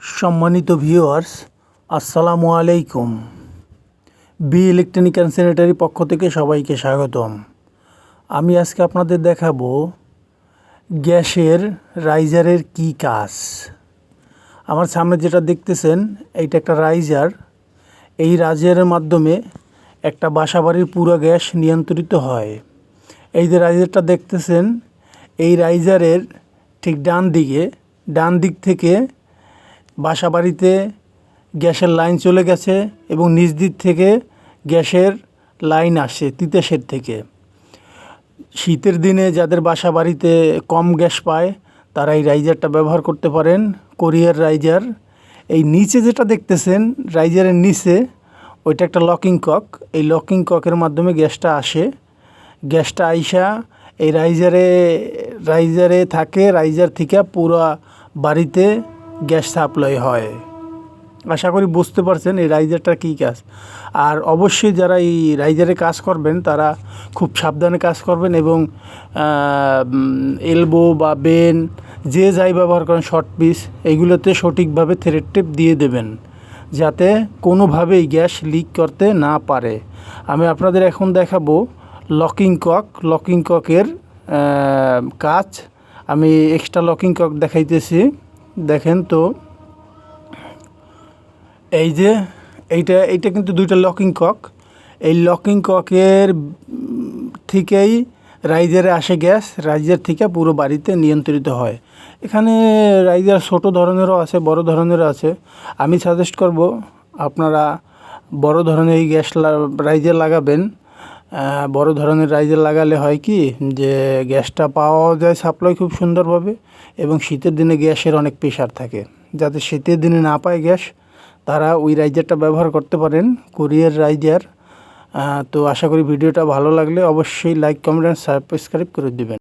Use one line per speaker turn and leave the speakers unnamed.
সম্মানিত ভিউয়ার্স, আসসালামু আলাইকুম। বি ইলেকট্রনিক অ্যান্ড স্যানিটারি পক্ষ থেকে সবাইকে স্বাগতম। আমি আজকে আপনাদের দেখাবো গ্যাসের রাইজারের কি কাজ। আমার সামনে যেটা দেখতেছেন এইটা একটা রাইজার। এই রাইজারের মাধ্যমে একটা বাসাবাড়ির পুরো গ্যাস নিয়ন্ত্রিত হয়। এই যে রাইজারটা দেখতেছেন, এই রাইজারের ঠিক ডান দিক থেকে বাসাবাড়িতে গ্যাসের লাইন চলে গেছে এবং নিচ দিক থেকে গ্যাসের লাইন আসে তিতাসের থেকে। শীতের দিনে যাদের বাসা বাড়িতে কম গ্যাস পায় তারা এই রাইজারটা ব্যবহার করতে পারেন, কোরিয়ার রাইজার। এই নিচে যেটা দেখতেছেন রাইজারের নিচে, ওইটা একটা লকিং কক। এই লকিং ককের মাধ্যমে গ্যাসটা আসে। গ্যাসটা আইসা এই রাইজারে থাকে। রাইজার থেকে পুরো বাড়িতে গ্যাস সাপ্লাই হয়। আশা করি বুঝতে পারছেন এই রাইজারটার কী কাজ। আর অবশ্যই যারা এই রাইজারে কাজ করবেন তারা খুব সাবধানে কাজ করবেন এবং এলবো বা বেন যে যাই ব্যবহার করেন, শর্ট পিস, এইগুলোতে সঠিকভাবে থ্রেড টেপ দিয়ে দেবেন যাতে কোনোভাবেই গ্যাস লিক করতে না পারে। আমি আপনাদের এখন দেখাবো লকিং ককের কাজ। আমি এক্সট্রা লকিং কক দেখাইতেছি, দেখেন তো। এই যে এইটা কিন্তু দুইটা লকিং কক। এই লকিং ককের থেকেই রাইজারে আসে গ্যাস। রাইজার থেকে পুরো বাড়িতে নিয়ন্ত্রিত হয়। এখানে রাইজার ছোটো ধরনেরও আছে, বড় ধরনেরও আছে। আমি সাজেস্ট করব আপনারা বড় ধরনের এই রাইজার লাগাবেন। বড় ধরনের রাইজার লাগালে হয় কি যে গ্যাসটা পাওয়া যায় সাপ্লাই খুব সুন্দরভাবে, এবং শীতের দিনে গ্যাসের অনেক প্রেশার থাকে। যাতে শীতের দিনে না পায় গ্যাস, তারা ওই রাইজারটা ব্যবহার করতে পারেন, কোরিয়ার রাইজার। তো আশা করি ভিডিওটা ভালো লাগলে অবশ্যই লাইক, কমেন্ট, সাবস্ক্রাইব করে দেবেন।